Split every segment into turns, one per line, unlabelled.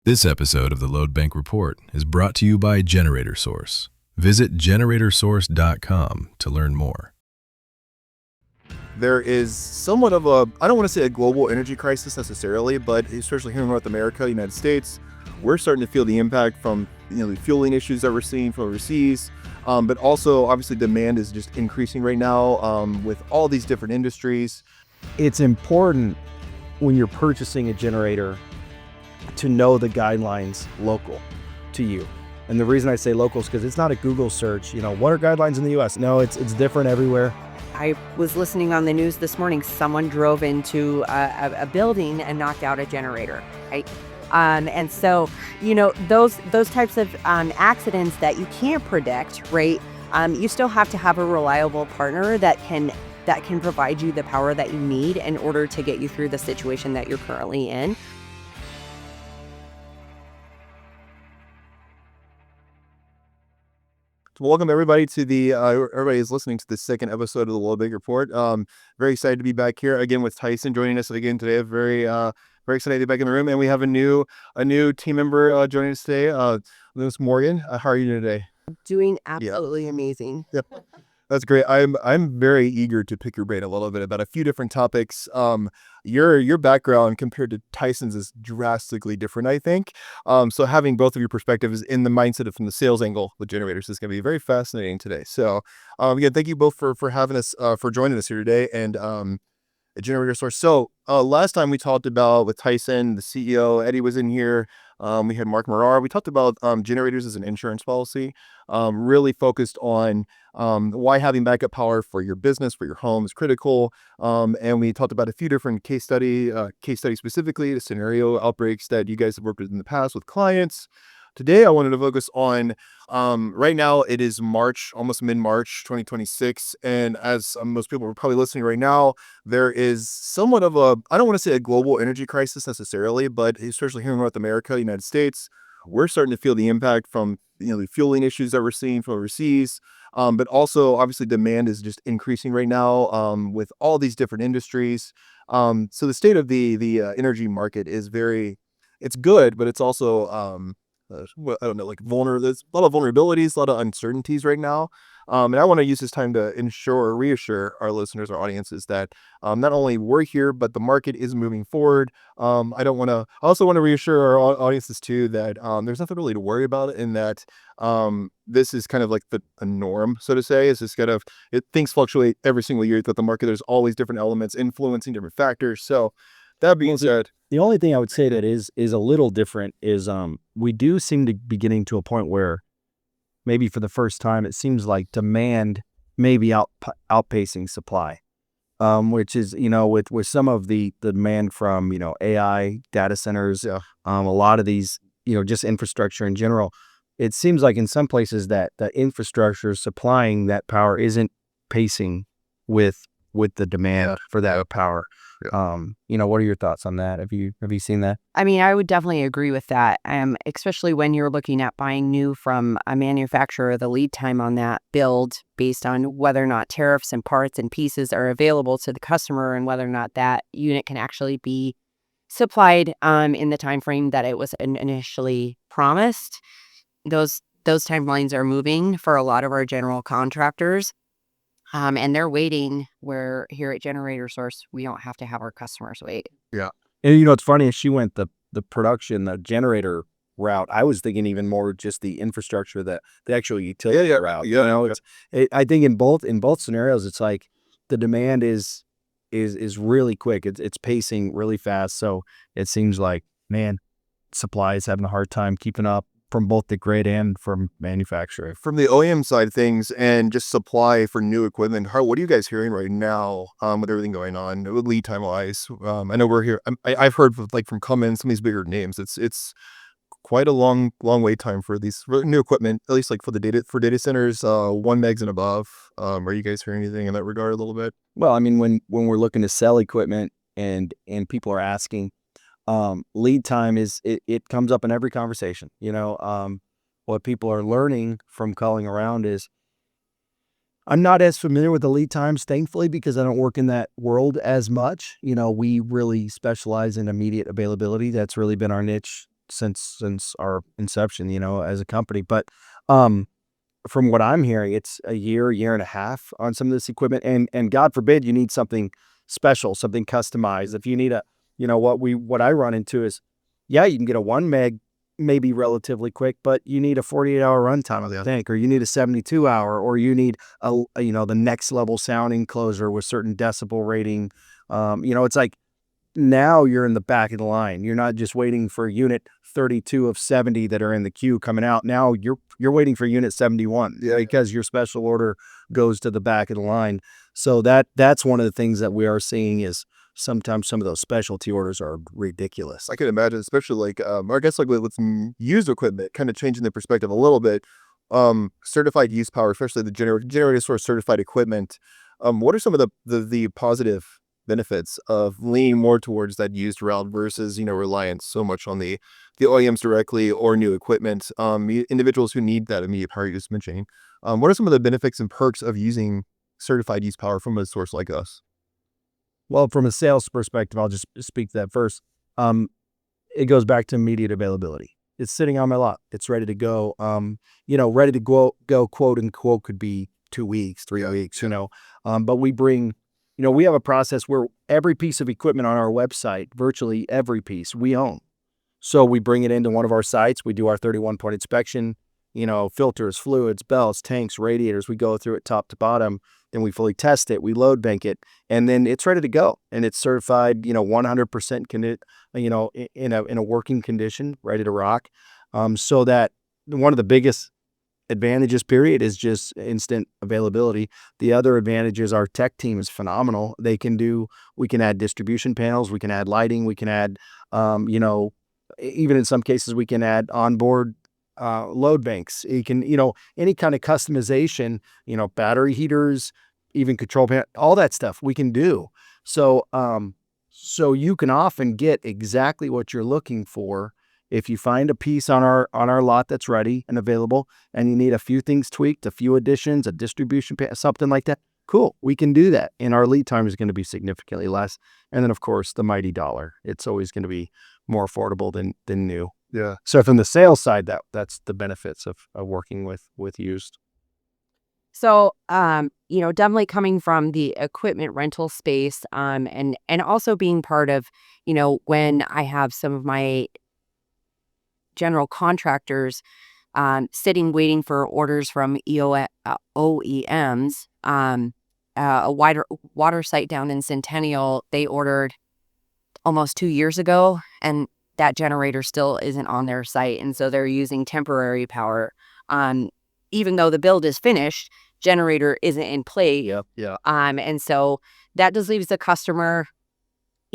This episode of the Load Bank Report is brought to you by Generator Source. Visit generatorsource.com to learn more.
There is somewhat of a, I don't want to say a global energy crisis necessarily, but especially here in North America, United States, we're starting to feel the impact from the fueling issues that we're seeing from overseas. But also, obviously, demand is just increasing right now with all these different industries.
It's important when you're purchasing a generator to know the guidelines local to you. And the reason I say local is because it's not a Google search, what are guidelines in the US? No, it's different everywhere.
I was listening on the news this morning. Someone drove into a building and knocked out a generator, right? And so, those types of accidents that you can't predict, right? You still have to have a reliable partner that can provide you the power that you need in order to get you through the situation that you're currently in.
Welcome everybody to the everybody is listening to the second episode of the Load Bank Report. Very excited to be back here again with Tyson joining us again today. Very excited to be back in the room, and we have a new team member joining us today. This is Morgan. How are you doing today?
Doing absolutely amazing.
Yep. That's great. I'm very eager to pick your brain a little bit about a few different topics. Your background compared to Tyson's is drastically different, I think. So having both of your perspectives in the mindset of from the sales angle with generators is going to be very fascinating today. So again, thank you both for having us for joining us here today and a generator source. So last time we talked about with Tyson, the CEO, Eddie was in here. We had Mark Marar. We talked about generators as an insurance policy, really focused on why having backup power for your business, for your home is critical. And we talked about a few different case studies specifically, the scenario outbreaks that you guys have worked with in the past with clients. Today, I wanted to focus on, right now, it is March, almost mid-March, 2026. And as most people are probably listening right now, there is somewhat of a, I don't want to say a global energy crisis necessarily, but especially here in North America, United States, we're starting to feel the impact from the fueling issues that we're seeing from overseas. But also, obviously, demand is just increasing right now with all these different industries. So the state of the energy market is it's good, but it's also I don't know, there's a lot of vulnerabilities, a lot of uncertainties right now. And I want to use this time to reassure our listeners, our audiences that not only we're here, but the market is moving forward. I also want to reassure our audiences too that there's nothing really to worry about in that this is kind of like a norm, so to say. It's just things fluctuate every single year throughout the market. There's always different elements influencing different factors. So that being said,
the only thing I would say that is a little different is we do seem to be getting to a point where maybe for the first time it seems like demand may be outpacing supply, which is with some of the demand from AI data centers, a lot of these just infrastructure in general. It seems like in some places that the infrastructure supplying that power isn't pacing with the demand for that power. What are your thoughts on that? Have you seen that?
I mean, I would definitely agree with that. Especially when you're looking at buying new from a manufacturer, the lead time on that build based on whether or not tariffs and parts and pieces are available to the customer and whether or not that unit can actually be supplied in the time frame that it was initially promised. Those timelines are moving for a lot of our general contractors. And they're waiting where here at Generator Source, we don't have to have our customers wait.
Yeah. And it's funny, as she went the generator route, I was thinking even more just the infrastructure, the actual utility route.
Yeah.
I think in both scenarios, it's like the demand is really quick. It's pacing really fast. So it seems like, man, supply is having a hard time keeping up from both the grid and from manufacturer.
From the OEM side of things and just supply for new equipment, what are you guys hearing right now with everything going on with lead time wise? I know we're here. I've heard from Cummins, some of these bigger names. It's quite a long wait time for these new equipment, at least for data centers, 1 megs and above. Are you guys hearing anything in that regard a little bit?
Well, I mean, when we're looking to sell equipment and people are asking, lead time it comes up in every conversation. What people are learning from calling around is I'm not as familiar with the lead times, thankfully, because I don't work in that world as much. We really specialize in immediate availability. That's really been our niche since our inception, as a company. But from what I'm hearing, it's a year and a half on some of this equipment. And God forbid you need something special, something customized. If you need what I run into is, yeah, you can get a 1 meg maybe relatively quick, but you need a 48-hour runtime of the tank, or you need a 72-hour, or you need the next level sound enclosure with certain decibel rating. It's like, now you're in the back of the line. You're not just waiting for unit 32 of 70 that are in the queue coming out. Now you're waiting for unit 71 because your special order goes to the back of the line. So that's one of the things that we are seeing is sometimes some of those specialty orders are ridiculous.
I can imagine, especially like, I guess like with some used equipment, kind of changing the perspective a little bit. Certified use power, especially the generator source certified equipment. What are some of the positive benefits of leaning more towards that used route versus, reliance so much on the OEMs directly or new equipment? Individuals who need that immediate power use mentioning. What are some of the benefits and perks of using certified use power from a source like us?
Well, from a sales perspective, I'll just speak to that first. It goes back to immediate availability. It's sitting on my lot. It's ready to go. Ready to go, quote unquote, could be 2 weeks, 3 weeks, but we bring, we have a process where every piece of equipment on our website, virtually every piece, we own. So we bring it into one of our sites. We do our 31-point inspection, filters, fluids, belts, tanks, radiators. We go through it top to bottom. Then we fully test it. We load bank it, and then it's ready to go. And it's certified, 100% in a working condition, ready to rock. So that one of the biggest advantages, period, is just instant availability. The other advantage is our tech team is phenomenal. We can add distribution panels, we can add lighting, we can add, even in some cases, we can add onboard load banks. You can, any kind of customization, battery heaters, even control panel, all that stuff we can do. So, so you can often get exactly what you're looking for. If you find a piece on our lot that's ready and available, and you need a few things tweaked, a few additions, a distribution panel, something like that, cool, we can do that. And our lead time is going to be significantly less. And then, of course, the mighty dollar. It's always going to be more affordable than new.
Yeah.
So from the sales side, that's the benefits of working with used.
So, definitely coming from the equipment rental space, and also being part of, when I have some of my general contractors sitting waiting for orders from OEMs. A water site down in Centennial, they ordered almost 2 years ago, and that generator still isn't on their site, and so they're using temporary power. Even though the build is finished, generator isn't in play.
Yeah.
And so that just leaves the customer,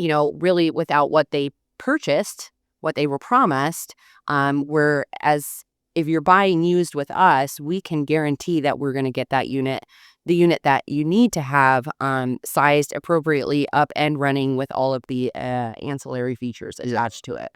really without what they purchased, what they were promised. Whereas if you're buying used with us, we can guarantee that we're going to get that unit, the unit that you need to have sized appropriately, up and running with all of the ancillary features attached to it.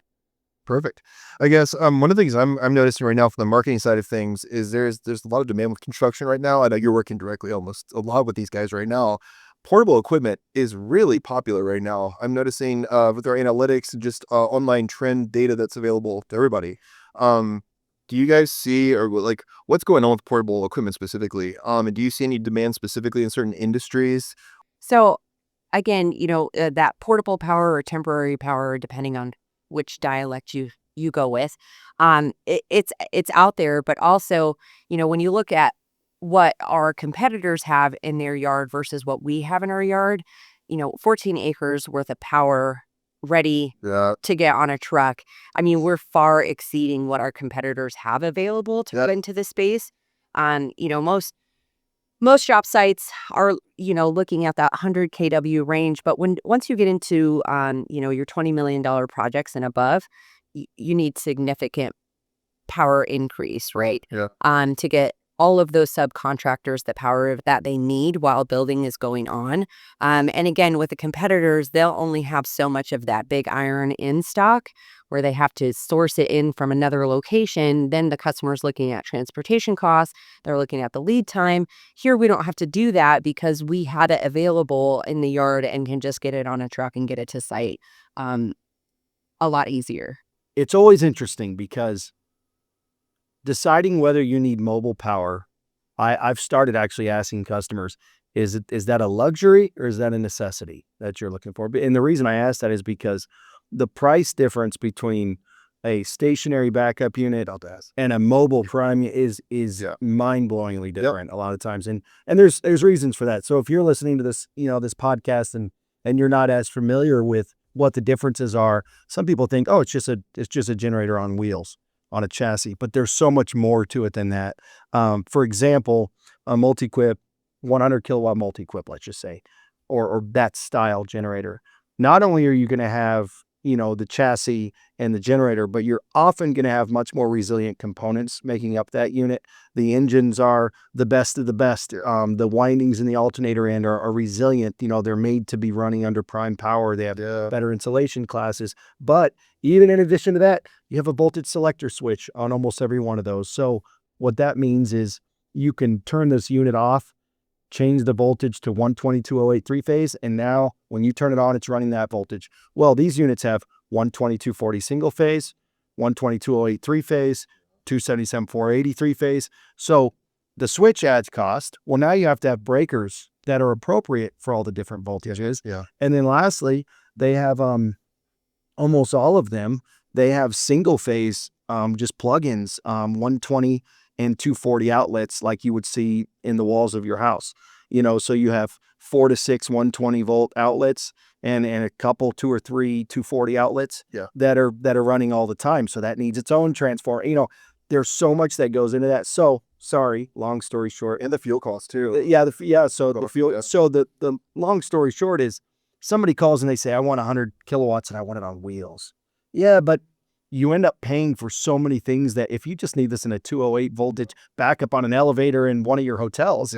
Perfect. I guess one of the things I'm noticing right now from the marketing side of things is there's a lot of demand with construction right now. I know you're working directly almost a lot with these guys right now. Portable equipment is really popular right now. I'm noticing with our analytics and just online trend data that's available to everybody. Do you guys see, or like, what's going on with portable equipment specifically? And do you see any demand specifically in certain industries?
So again, that portable power or temporary power, depending on which dialect you go with, it's out there. But also, when you look at what our competitors have in their yard versus what we have in our yard, 14 acres worth of power ready to get on a truck. I mean, we're far exceeding what our competitors have available to put into the space. Most job sites are, looking at that 100 kW range, but once you get into, your $20 million projects and above, you need significant power increase, right?
Yeah.
To get all of those subcontractors the power that they need while building is going on. And again, with the competitors, they'll only have so much of that big iron in stock where they have to source it in from another location. Then the customer's looking at transportation costs. They're looking at the lead time. Here, we don't have to do that because we had it available in the yard and can just get it on a truck and get it to site a lot easier.
it's always interesting because deciding whether you need mobile power, I've started actually asking customers, is that a luxury or is that a necessity that you're looking for? And the reason I ask that is because the price difference between a stationary backup unit and a mobile prime is mind-blowingly different a lot of times. And there's reasons for that. So if you're listening to this, this podcast and you're not as familiar with what the differences are, some people think, oh, it's just a generator on wheels, on a chassis, but there's so much more to it than that. For example, a multi-quip, 100 kilowatt multi-quip, let's just say, or that style generator. Not only are you going to have, the chassis and the generator, but you're often going to have much more resilient components making up that unit. The engines are the best of the best. The windings in the alternator end are resilient. They're made to be running under prime power. They have better insulation classes. But even in addition to that, you have a voltage selector switch on almost every one of those. So what that means is you can turn this unit off, change the voltage to 12208 3-phase, and now when you turn it on, it's running that voltage. Well, these units have 12240 single phase, 12208 3-phase, 277 480 3-phase. So the switch adds cost. Well, now you have to have breakers that are appropriate for all the different voltages.
Yeah.
And then lastly, they have almost all of them, they have single phase just plugins, 120 and 240 outlets like you would see in the walls of your house. So you have 4 to 6 120 volt outlets and a couple 2 or 3 240 outlets that are running all the time. So that needs its own transformer. There's so much that goes into that. So sorry, long story short.
And the fuel cost too.
So the fuel. Yeah. So the long story short is somebody calls and they say, I want 100 kilowatts and I want it on wheels. Yeah, but you end up paying for so many things that if you just need this in a 208 voltage backup on an elevator in one of your hotels,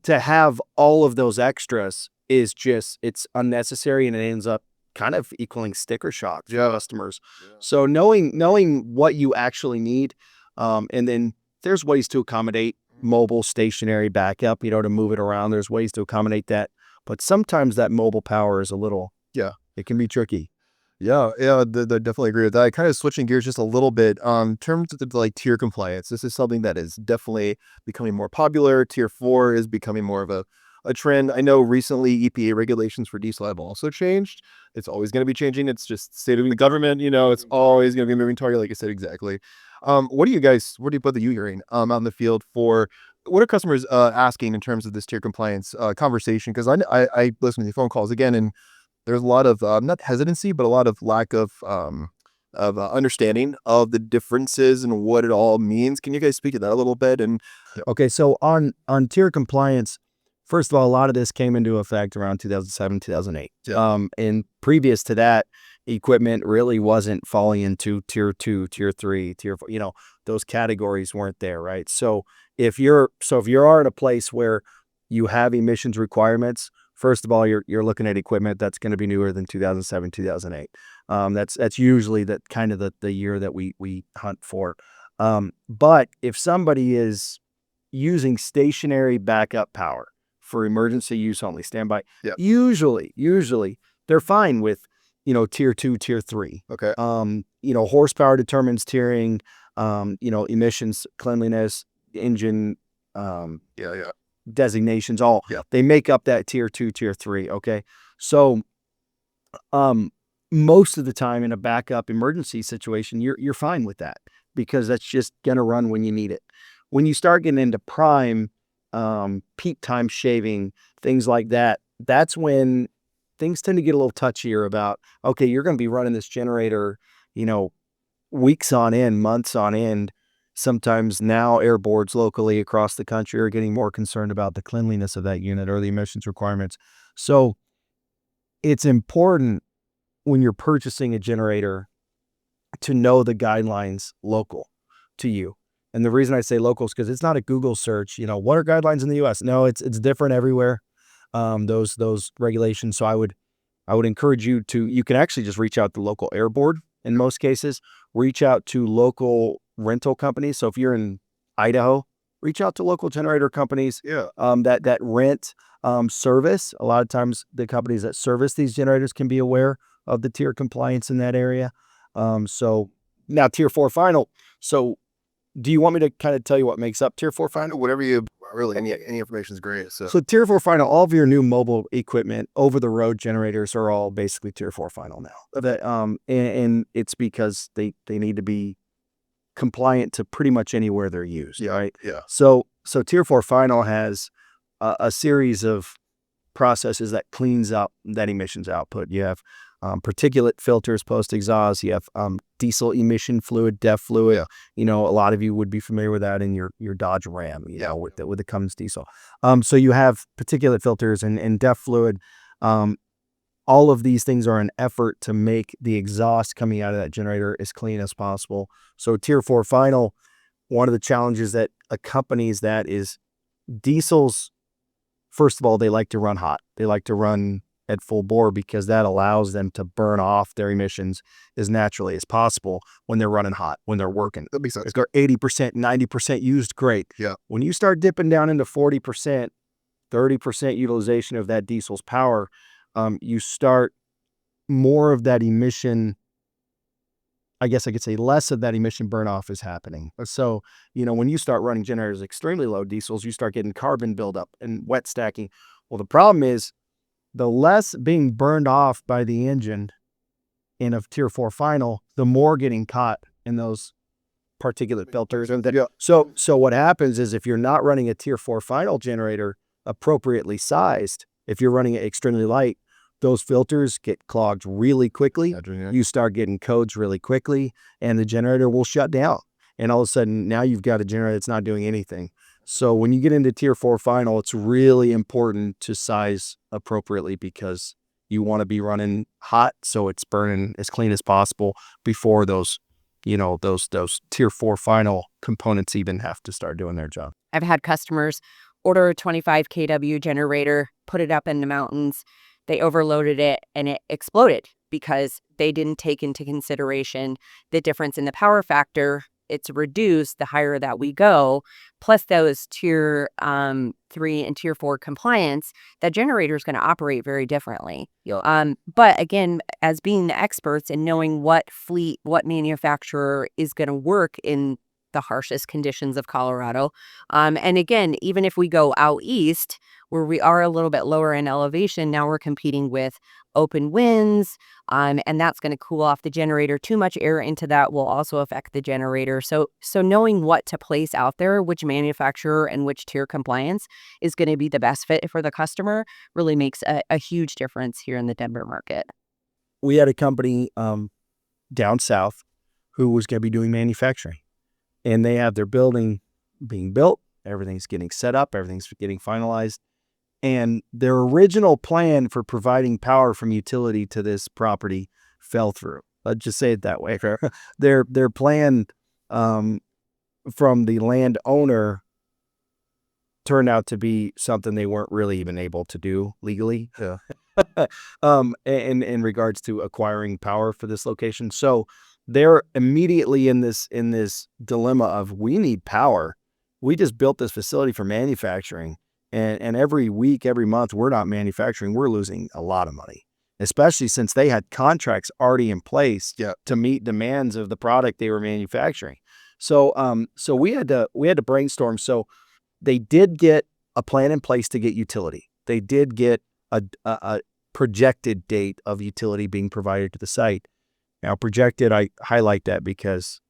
to have all of those extras is it's unnecessary, and it ends up kind of equaling sticker shock to customers. Yeah. So knowing what you actually need, and then there's ways to accommodate mobile stationary backup, to move it around. There's ways to accommodate that, but sometimes that mobile power is it can be tricky.
Yeah, I definitely agree with that. Kind of switching gears just a little bit, in terms of like tier compliance, this is something that is definitely becoming more popular. Tier 4 is becoming more of a trend. I know recently EPA regulations for diesel have also changed. It's always going to be changing. It's just state of the government, it's always going to be a moving target, like I said, exactly. What are you hearing out in the field for, what are customers asking in terms of this tier compliance conversation? Because I listen to the phone calls again, and there's a lot of not hesitancy, but a lot of lack of understanding of the differences and what it all means. Can you guys speak to that a little bit? And
okay, so on tier compliance, first of all, a lot of this came into effect around 2007, 2008. Yeah. And previous to that, equipment really wasn't falling into tier 2, tier 3, tier 4. Those categories weren't there, right? So if you're in a place where you have emissions requirements, first of all, you're looking at equipment that's going to be newer than 2007, 2008. That's usually the year that we hunt for. But if somebody is using stationary backup power for emergency use only, standby, usually they're fine with tier 2, tier 3.
Okay.
Horsepower determines tiering. Emissions, cleanliness, engine. Designations, they make up that tier 2, tier 3. Okay. So most of the time in a backup emergency situation, you're fine with that because that's just gonna run when you need it. When you start getting into prime, peak time shaving, things like that, that's when things tend to get a little touchier about, okay, you're gonna be running this generator, weeks on end, months on end. Sometimes now air boards locally across the country are getting more concerned about the cleanliness of that unit or the emissions requirements. So it's important when you're purchasing a generator to know the guidelines local to you. And the reason I say local is because it's not a Google search, what are guidelines in the US? No, it's different everywhere. Those regulations. So I would encourage you can actually just reach out to local air board in most cases, reach out to local rental companies. So if you're in Idaho, reach out to local generator companies that rent service. A lot of times the companies that service these generators can be aware of the tier compliance in that area. So now Tier 4 final. So do you want me to kind of tell you what makes up Tier 4 final?
Whatever you really, any information is great.
So Tier 4 final, all of your new mobile equipment, over-the-road generators are all basically Tier 4 final now. And it's because they need to be compliant to pretty much anywhere they're used, right?
Yeah.
So Tier 4 final has a series of processes that cleans up that emissions output. You have particulate filters post-exhaust. You have diesel emission fluid, DEF fluid.
Yeah.
A lot of you would be familiar with that in your Dodge Ram, with the Cummins diesel. So you have particulate filters and DEF fluid. All of these things are an effort to make the exhaust coming out of that generator as clean as possible. So Tier 4 final, one of the challenges that accompanies that is diesels. First of all, they like to run hot. They like to run at full bore because that allows them to burn off their emissions as naturally as possible when they're running hot, when they're working.
That makes sense.
If they're 80%, 90% used, great.
Yeah.
When you start dipping down into 40%, 30% utilization of that diesel's power, you start more of that emission. I guess I could say less of that emission burn off is happening. So, when you start running generators extremely low diesels, you start getting carbon buildup and wet stacking. Well, the problem is the less being burned off by the engine in a Tier 4 final, the more getting caught in those particulate filters. So what happens is if you're not running a Tier 4 final generator appropriately sized, if you're running it extremely light, those filters get clogged really quickly. You start getting codes really quickly, and the generator will shut down. And all of a sudden, now you've got a generator that's not doing anything. So when you get into Tier 4 final, it's really important to size appropriately because you want to be running hot, so it's burning as clean as possible before those Tier 4 final components even have to start doing their job.
I've had customers order a 25 kW generator, put it up in the mountains. They overloaded it and it exploded because they didn't take into consideration the difference in the power factor. It's reduced the higher that we go, plus those Tier 3 and Tier 4 compliance. That generator is going to operate very differently. But again, as being the experts and knowing what fleet, what manufacturer is going to work in the harshest conditions of Colorado. And again, even if we go out east, where we are a little bit lower in elevation, now we're competing with open winds, and that's going to cool off the generator. Too much air into that will also affect the generator. So knowing what to place out there, which manufacturer and which tier compliance is going to be the best fit for the customer really makes a huge difference here in the Denver market.
We had a company down south who was going to be doing manufacturing. And they have their building being built, everything's getting set up, everything's getting finalized. And their original plan for providing power from utility to this property fell through. Let's just say it that way. Their plan from the landowner turned out to be something they weren't really even able to do legally.
Yeah.
in regards to acquiring power for this location. So they're immediately in this dilemma of, we need power. We just built this facility for manufacturing, and every week, every month, we're not manufacturing. We're losing a lot of money, especially since they had contracts already in place to meet demands of the product they were manufacturing. So we had to brainstorm. So they did get a plan in place to get utility. They did get a projected date of utility being provided to the site. Now, projected, I highlight that because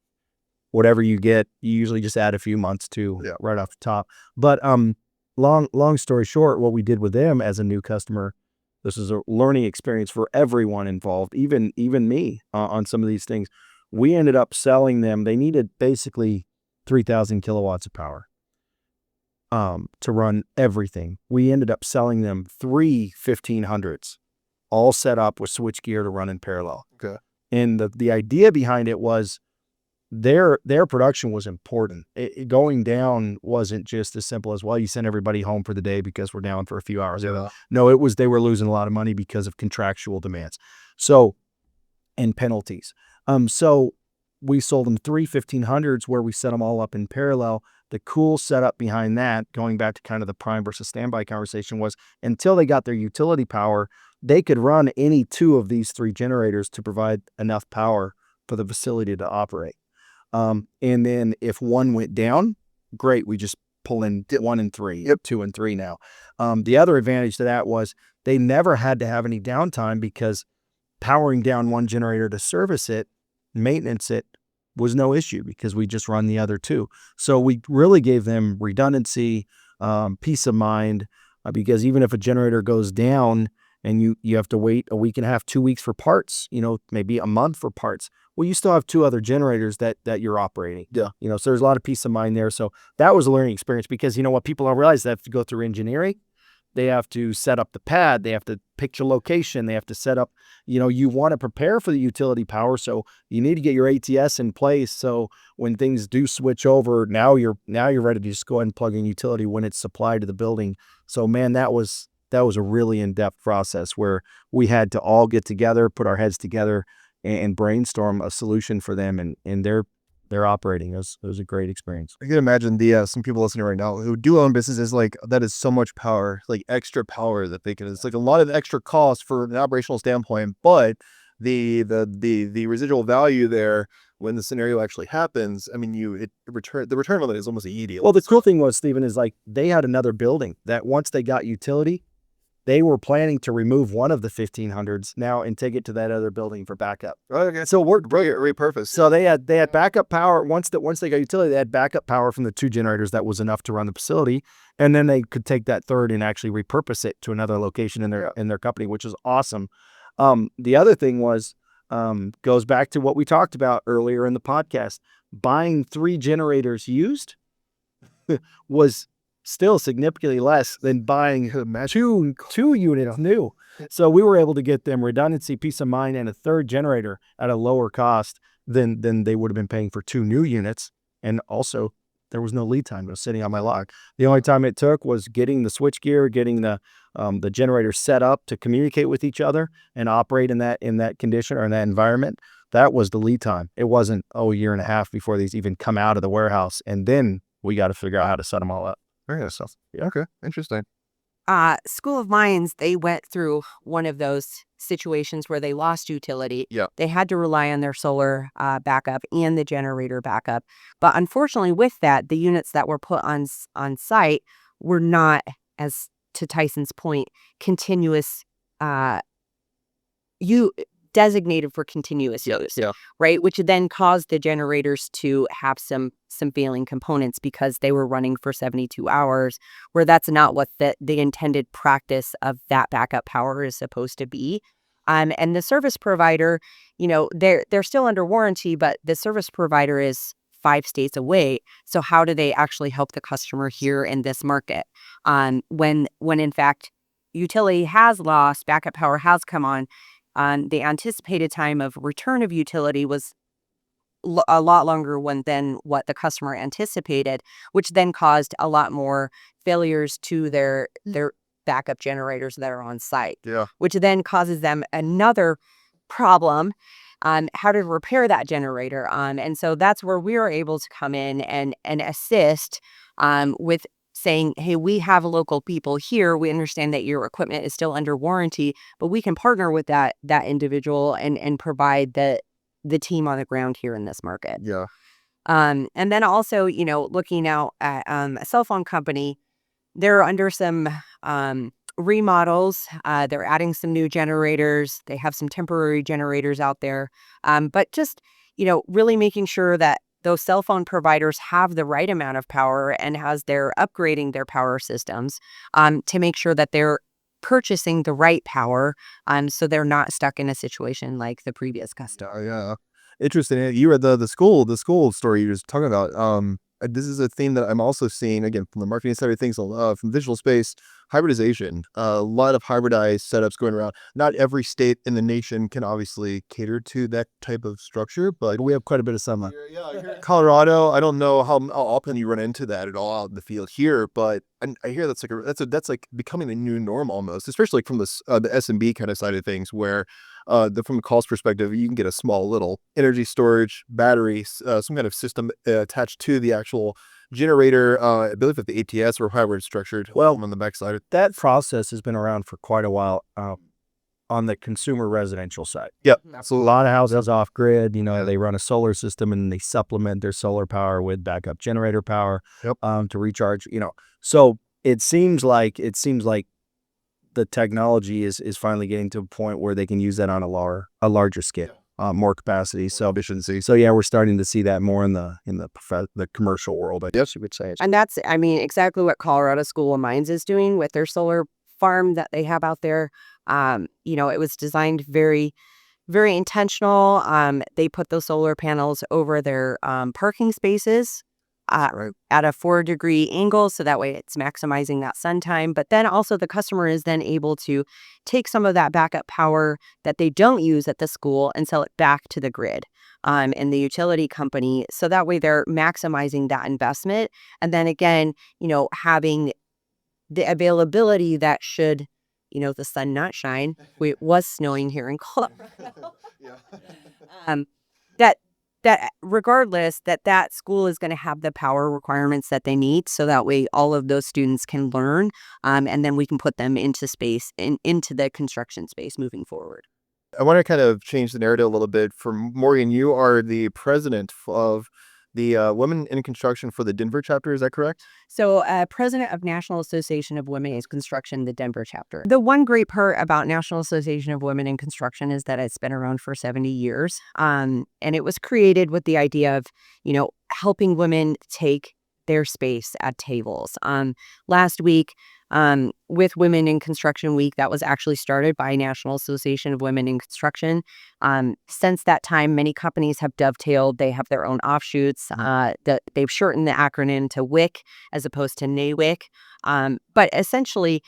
whatever you get, you usually just add a few months to right off the top. But long story short, what we did with them as a new customer, this is a learning experience for everyone involved, even me on some of these things. We ended up selling them. They needed basically 3,000 kilowatts of power to run everything. We ended up selling them 3 1500s, all set up with switchgear to run in parallel.
Okay.
And the idea behind it was their production was important. Going down wasn't just as simple as, well, you send everybody home for the day because we're down for a few hours.
Yeah.
No, it was they were losing a lot of money because of contractual demands. So, and penalties. So we sold them 3 1500s where we set them all up in parallel. The cool setup behind that, going back to kind of the prime versus standby conversation, was until they got their utility power, they could run any two of these 3 generators to provide enough power for the facility to operate. And then if one went down, great, we just pull in 1 and 3, 2 and 3 now. The other advantage to that was they never had to have any downtime because powering down one generator to service it, maintenance it, was no issue because we just run the other 2. So we really gave them redundancy, peace of mind, because even if a generator goes down and you have to wait a week and a half, 2 weeks for parts, maybe a month for parts, well, you still have 2 other generators that you're operating.
Yeah.
So there's a lot of peace of mind there. So that was a learning experience because what people don't realize, they have to go through engineering. They have to set up the pad. They have to pick your location. They have to set up, you want to prepare for the utility power. So you need to get your ATS in place. So when things do switch over, now you're ready to just go ahead and plug in utility when it's supplied to the building. So man, that was a really in-depth process where we had to all get together, put our heads together and brainstorm a solution for them. And they're operating. It was a great experience.
I can imagine some people listening right now who do own businesses, like that is so much power, like extra power that they can, it's like a lot of extra cost for an operational standpoint, but the residual value there when the scenario actually happens, I mean, the return on it is almost immediate.
Well, the cool thing was, Stephen, is like they had another building that once they got utility, they were planning to remove one of the 1500s now and take it to that other building for backup.
Okay.
So it worked
repurposed.
So they had backup power. Once they got utility, they had backup power from the 2 generators that was enough to run the facility, and then they could take that third and actually repurpose it to another location in their company, which is awesome. The other thing was goes back to what we talked about earlier in the podcast. Buying 3 generators used was still significantly less than buying 2 units new. So we were able to get them redundancy, peace of mind, and a third generator at a lower cost than they would have been paying for 2 new units. And also, there was no lead time. It was sitting on my lot. The only time it took was getting the switchgear, getting the generator set up to communicate with each other and operate in that condition or in that environment. That was the lead time. It wasn't a year and a half before these even come out of the warehouse, and then we got to figure out how to set them all up.
Very nice stuff. Yeah. Okay. Interesting.
School of Mines, they went through one of those situations where they lost utility.
Yeah.
They had to rely on their solar backup and the generator backup. But unfortunately with that, the units that were put on site were not, as to Tyson's point, continuous, designated for continuous use, right? Which then caused the generators to have some failing components because they were running for 72 hours, where that's not what the intended practice of that backup power is supposed to be. And the service provider, they're still under warranty, but the service provider is 5 states away. So how do they actually help the customer here in this market? When in fact, utility has lost, backup power has come on, the anticipated time of return of utility was a lot longer than what the customer anticipated, which then caused a lot more failures to their backup generators that are on site.
Yeah.
Which then causes them another problem on how to repair that generator. And so that's where we are able to come in and assist with saying, hey, we have local people here. We understand that your equipment is still under warranty, but we can partner with that individual and provide the team on the ground here in this market.
Yeah.
And then also, looking out at a cell phone company, they're under some remodels. They're adding some new generators. They have some temporary generators out there. But just, really making sure that those cell phone providers have the right amount of power and as they're upgrading their power systems to make sure that they're purchasing the right power so they're not stuck in a situation like the previous customer.
Yeah. Interesting. You read the school story you were just talking about. This is a theme that I'm also seeing, again, from the marketing side of things, from visual space, hybridization. A lot of hybridized setups going around. Not every state in the nation can obviously cater to that type of structure, but
We have quite a bit of summer.
Colorado, I don't know how often you run into that at all out in the field here, but I hear that's like becoming the new norm almost, especially from the SMB kind of side of things, where from a cost perspective, you can get a small little energy storage battery, some kind of system attached to the actual generator. I believe that the ATS or however it's structured.
Well,
on the backside.
That process has been around for quite a while. on the consumer residential side.
Yep,
A
absolutely.
lot of houses off grid, they run a solar system and they supplement their solar power with backup generator power
Yep.
to recharge, So it seems like the technology is finally getting to a point where they can use that on a larger scale, more capacity. So
Efficiency.
so yeah, we're starting to see that more in the commercial world, I guess you would say.
And that's, I mean, exactly what Colorado School of Mines is doing with their solar farm that they have out there. It was designed very, very intentional. They put those solar panels over their parking spaces
Right.
at a 4-degree angle, so that way it's maximizing that sun time. But then also the customer is then able to take some of that backup power that they don't use at the school and sell it back to the grid and the utility company. So that way they're maximizing that investment. And then again, having the availability that should, the sun not shine. It was snowing here in Colorado. um, that regardless that school is going to have the power requirements that they need, so that way all of those students can learn, and then we can put them into into the construction space moving forward.
I want to kind of change the narrative a little bit. For Morgan, you are the president of the Women in Construction for the Denver chapter. Is that correct?
So, president of National Association of Women in Construction, the Denver chapter. The one great part about National Association of Women in Construction is that it's been around for 70 years. And it was created with the idea of, helping women take their space at tables. Last week, with Women in Construction Week, that was actually started by National Association of Women in Construction. Since that time, many companies have dovetailed. They have their own offshoots. They've shortened the acronym to WIC as opposed to NAWIC. But essentially,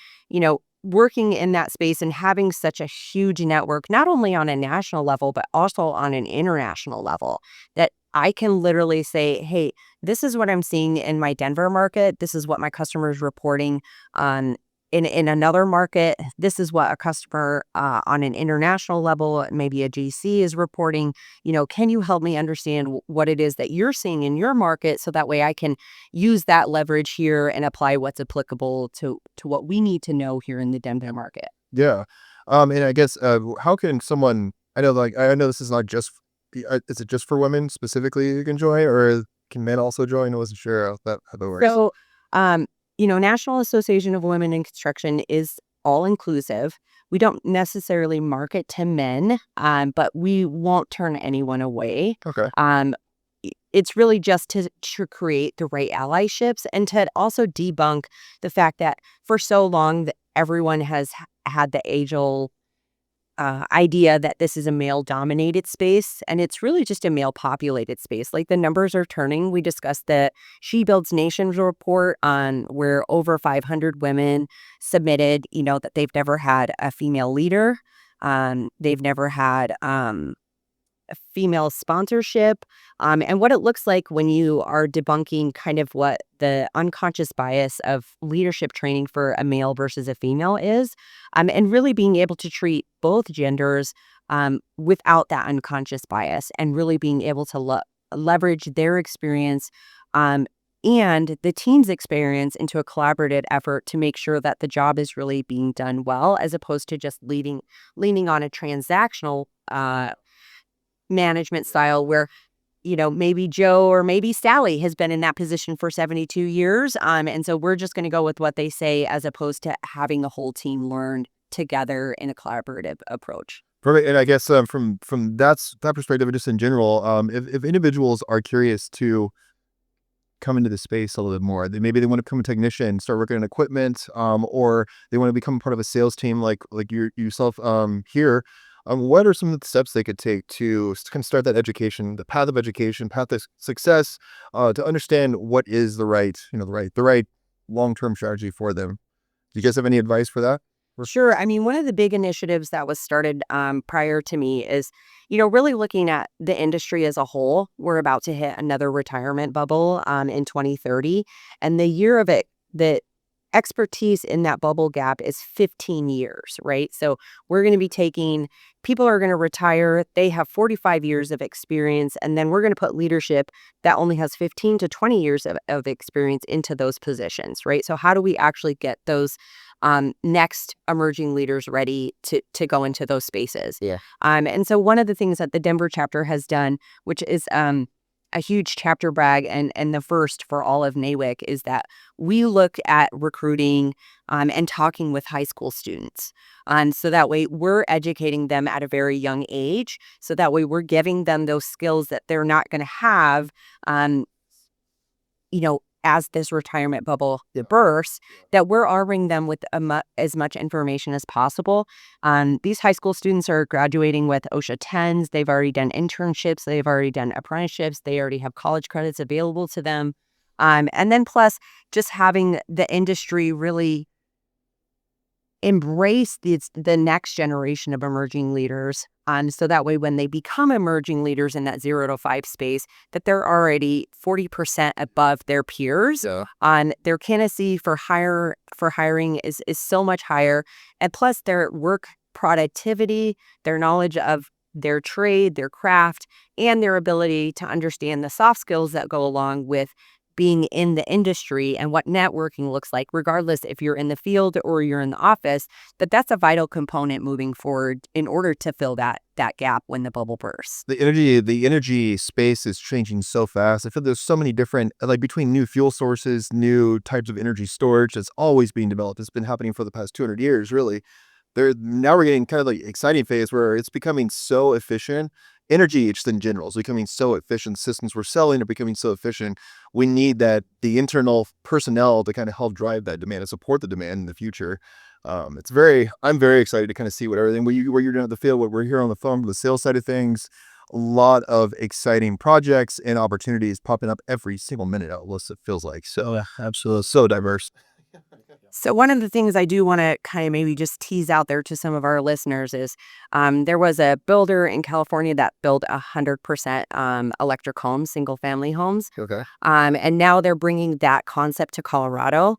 working in that space and having such a huge network, not only on a national level, but also on an international level, that I can literally say, hey, this is what I'm seeing in my Denver market. This is what my customer's reporting in another market. This is what a customer on an international level, maybe a GC, is reporting. Can you help me understand what it is that you're seeing in your market, so that way I can use that leverage here and apply what's applicable to what we need to know here in the Denver market.
Yeah. And I guess how can someone? I know this is not just. Is it just for women specifically who can join, or can men also join? I wasn't sure how that works.
So, National Association of Women in Construction is all inclusive. We don't necessarily market to men, but we won't turn anyone away.
Okay.
It's really just to create the right allyships and to also debunk the fact that for so long that everyone has had the age-old idea that this is a male-dominated space, and it's really just a male-populated space. Like, the numbers are turning. We discussed the She Builds Nations report on where over 500 women submitted, that they've never had a female leader. They've never had a female sponsorship, and what it looks like when you are debunking kind of what the unconscious bias of leadership training for a male versus a female is, and really being able to treat both genders without that unconscious bias, and really being able to leverage their experience and the team's experience into a collaborative effort to make sure that the job is really being done well, as opposed to just leaning on a transactional management style where, maybe Joe or maybe Sally has been in that position for 72 years. And so we're just going to go with what they say, as opposed to having the whole team learn together in a collaborative approach.
Perfect. And I guess from that perspective, and just in general, if individuals are curious to come into the space a little bit more, maybe they want to become a technician, start working on equipment, or they want to become part of a sales team like yourself here. What are some of the steps they could take to kind of start that education, the path of education, path of success, to understand what is the right long-term strategy for them? Do you guys have any advice for that?
Sure. I mean, one of the big initiatives that was started prior to me is, really looking at the industry as a whole. We're about to hit another retirement bubble in 2030. And the year of it, the expertise in that bubble gap is 15 years, right? So we're going to be people are going to retire. They have 45 years of experience. And then we're going to put leadership that only has 15 to 20 years of experience into those positions, right? So how do we actually get those next emerging leaders ready to go into those spaces.
Yeah.
And so one of the things that the Denver chapter has done, which is a huge chapter brag and the first for all of NAWIC, is that we look at recruiting and talking with high school students. So that way we're educating them at a very young age. So that way we're giving them those skills that they're not going to have, as this retirement bubble bursts, that we're arming them with as much information as possible. These high school students are graduating with OSHA 10s. They've already done internships. They've already done apprenticeships. They already have college credits available to them. And then plus just having the industry really embrace the next generation of emerging leaders. So that way when they become emerging leaders in that 0 to 5 space, that they're already 40% above their peers. Their candidacy for hiring is so much higher. And plus their work productivity, their knowledge of their trade, their craft, and their ability to understand the soft skills that go along with being in the industry and what networking looks like, regardless if you're in the field or you're in the office, that's a vital component moving forward in order to fill that gap when the bubble bursts.
The energy space is changing so fast. I feel there's so many different, like between new fuel sources, new types of energy storage that's always being developed. It's been happening for the past 200 years, really. Now we're getting kind of like exciting phase where it's becoming so efficient. Energy just in general is becoming so efficient. Systems we're selling are becoming so efficient. We need the internal personnel to kind of help drive that demand and support the demand in the future. I'm very excited to kind of see what everything where you're doing at the field, what we're here on the phone, the sales side of things. A lot of exciting projects and opportunities popping up every single minute out. It feels like so.
Yeah, absolutely.
So diverse.
So one of the things I do want to kind of maybe just tease out there to some of our listeners is there was a builder in California that built 100% electric homes, single family homes.
Okay.
And now they're bringing that concept to Colorado,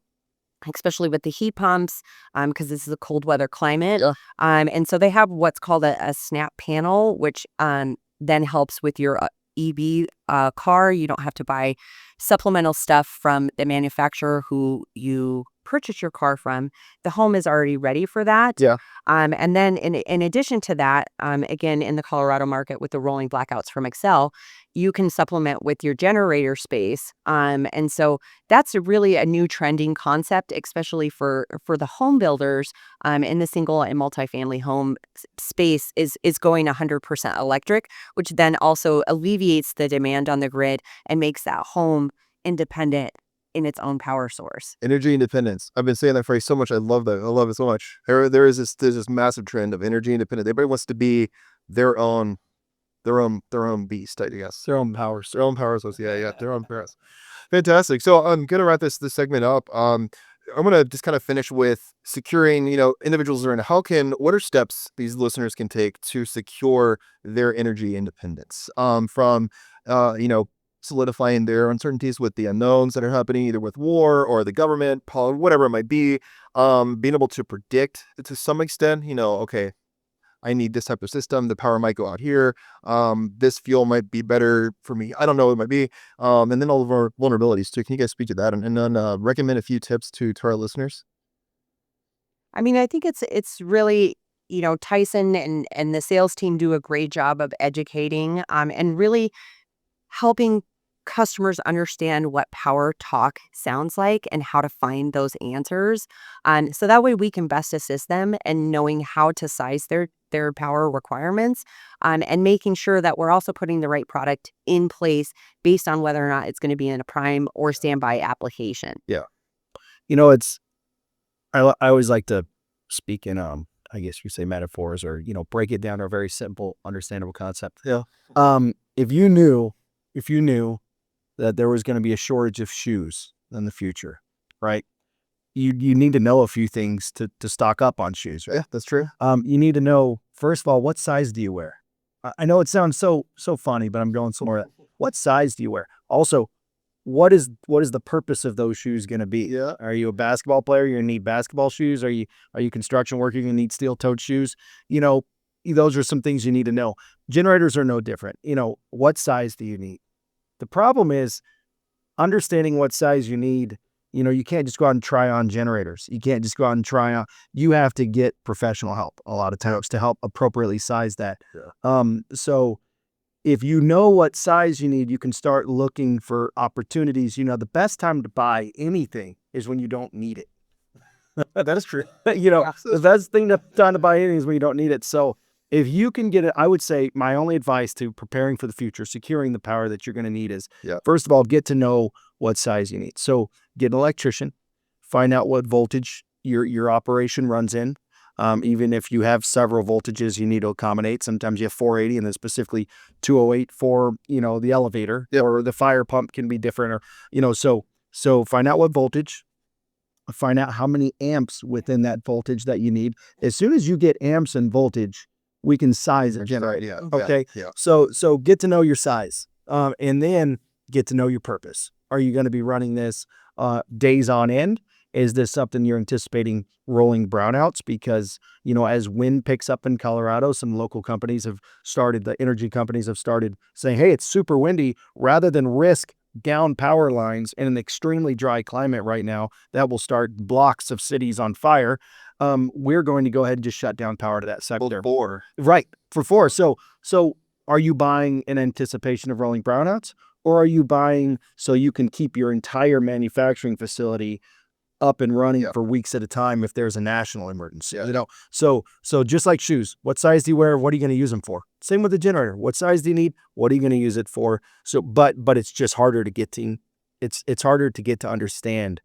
especially with the heat pumps, because this is a cold weather climate.
Yeah.
And so they have what's called a snap panel, which then helps with your EV car. You don't have to buy supplemental stuff from the manufacturer who you purchase your car from. The home is already ready for that.
Yeah.
And then in addition to that, again, in the Colorado market with the rolling blackouts from Excel, you can supplement with your generator space. And so that's really a new trending concept, especially for the home builders in the single and multifamily home space is going 100% electric, which then also alleviates the demand on the grid and makes that home independent in its own power source.
Energy independence. I've been saying that phrase so much. I love that. I love it so much. There's this massive trend of energy independence. Everybody wants to be their own beast, I guess. Their own power source. Yeah. Their own powers. Fantastic. So I'm gonna wrap this segment up. I'm gonna just kind of finish with securing, individuals are in. What are steps these listeners can take to secure their energy independence? From solidifying their uncertainties with the unknowns that are happening, either with war or the government, whatever it might be, being able to predict to some extent, okay, I need this type of system. The power might go out here. This fuel might be better for me. I don't know what it might be. And then all of our vulnerabilities too. Can you guys speak to that and then recommend a few tips to our listeners?
I mean, I think it's really, Tyson and the sales team do a great job of educating and really helping customers understand what power talk sounds like and how to find those answers. So that way we can best assist them in knowing how to size their power requirements and making sure that we're also putting the right product in place based on whether or not it's going to be in a prime or standby application.
Yeah.
I always like to speak in, I guess you say metaphors or, break it down to a very simple, understandable concept.
Yeah.
If you knew that there was going to be a shortage of shoes in the future, right? You need to know a few things to stock up on shoes, right?
Yeah, that's true.
You need to know, first of all, what size do you wear? I know it sounds so funny, but I'm going somewhere. What size do you wear? Also, what is the purpose of those shoes going to be?
Yeah.
Are you a basketball player? You're going to need basketball shoes. Are you construction worker? You're going to need steel-toed shoes. Those are some things you need to know. Generators are no different. What size do you need? The problem is understanding what size you need You can't just go out and try on generators. You can't just go out and try on. You have to get professional help a lot of times to help appropriately size that. So if you know what size you need, you can start looking for opportunities. The best time to buy anything is when you don't need it.
That is true.
The best time to buy anything is when you don't need it. So if you can get it, I would say my only advice to preparing for the future, securing the power that you're going to need is, first of all, get to know what size you need. So get an electrician, find out what voltage your operation runs in. Even if you have several voltages you need to accommodate, sometimes you have 480 and then specifically 208 for, the elevator or the fire pump can be different, or, so find out what voltage, find out how many amps within that voltage that you need. As soon as you get amps and voltage, we can size a generator. Okay. So get to know your size, and then get to know your purpose. Are you going to be running this days on end? Is this something you're anticipating rolling brownouts? Because, as wind picks up in Colorado, some local companies have started, the energy companies have started saying, hey, it's super windy. Rather than risk down power lines in an extremely dry climate right now that will start blocks of cities on fire, we're going to go ahead and just shut down power to that sector. Right, for 4. So are you buying in anticipation of rolling brownouts, or are you buying so you can keep your entire manufacturing facility up and running for weeks at a time if there's a national emergency? So just like shoes, what size do you wear? What are you going to use them for? Same with the generator. What size do you need? What are you going to use it for? So, but it's just harder to get to. It's harder to get to understand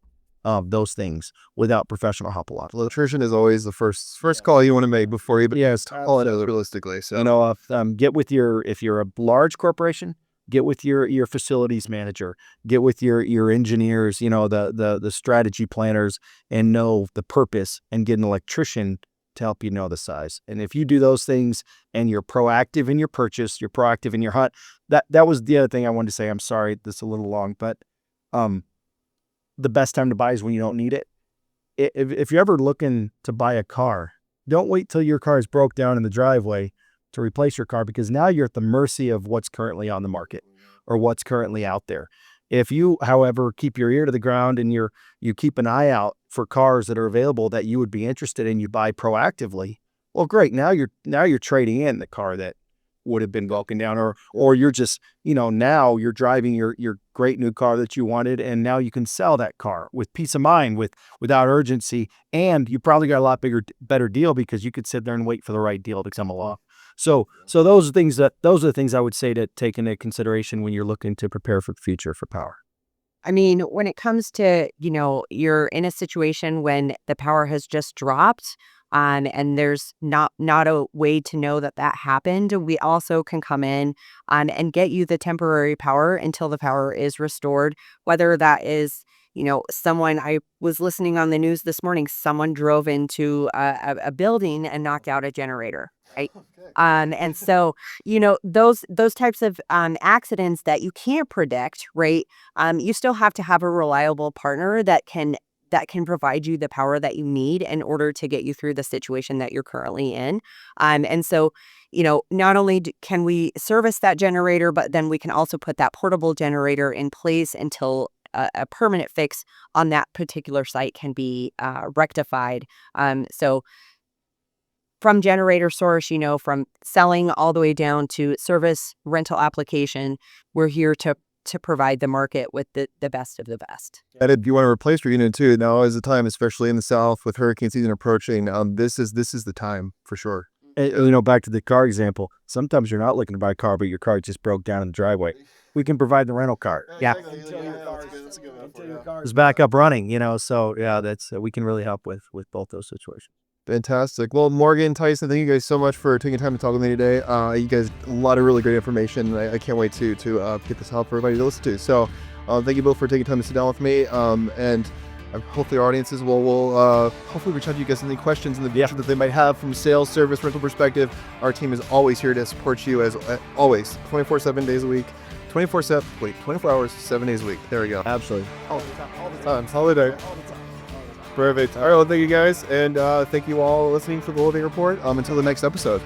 those things without professional help a lot.
Electrician is always the first call you want to make before you call it realistically. So
get with if you're a large corporation, get with your facilities manager, get with your engineers, the strategy planners, and know the purpose, and get an electrician to help you know the size. And if you do those things and you're proactive in your purchase, you're proactive in your hunt, that was the other thing I wanted to say. I'm sorry, this is a little long, but the best time to buy is when you don't need it. If you're ever looking to buy a car, don't wait till your car is broke down in the driveway to replace your car, because now you're at the mercy of what's currently on the market or what's currently out there. If you, however, keep your ear to the ground and you keep an eye out for cars that are available that you would be interested in, you buy proactively. Well, great. Now you're trading in the car that would have been broken down, or you're just, now you're driving your great new car that you wanted, and now you can sell that car with peace of mind, without urgency, and you probably got a lot better deal because you could sit there and wait for the right deal to come along. So those are the things I would say to take into consideration when you're looking to prepare for the future for power.
I mean, when it comes to, you're in a situation when the power has just dropped, and there's not a way to know that happened, we also can come in and get you the temporary power until the power is restored, whether that is, I was listening on the news this morning, someone drove into a building and knocked out a generator. Right. And so, those types of accidents that you can't predict, right? You still have to have a reliable partner that can provide you the power that you need in order to get you through the situation that you're currently in. And so, not only can we service that generator, but then we can also put that portable generator in place until a permanent fix on that particular site can be rectified. So from generator source, from selling all the way down to service rental application, we're here to provide the market with the best of the best.
And if you want to replace your unit too, now is the time, especially in the South with hurricane season approaching. This is the time for sure.
And, back to the car example, sometimes you're not looking to buy a car, but your car just broke down in the driveway. We can provide the rental car. Until your car is back up running, so we can really help with both those situations.
Fantastic. Well, Morgan, Tyson, thank you guys so much for taking time to talk with me today. You guys, a lot of really great information. I can't wait to get this out for everybody to listen to. So thank you both for taking time to sit down with me. And hopefully our audiences will hopefully reach out to you guys with any questions in the future that they might have from sales, service, rental perspective. Our team is always here to support you as always, 24/7 days a week. 24 hours, 7 days a week. There we go.
Absolutely.
All the time. Holiday. Perfect. All right, well, thank you guys, and thank you all listening for the Living Report. Until the next episode.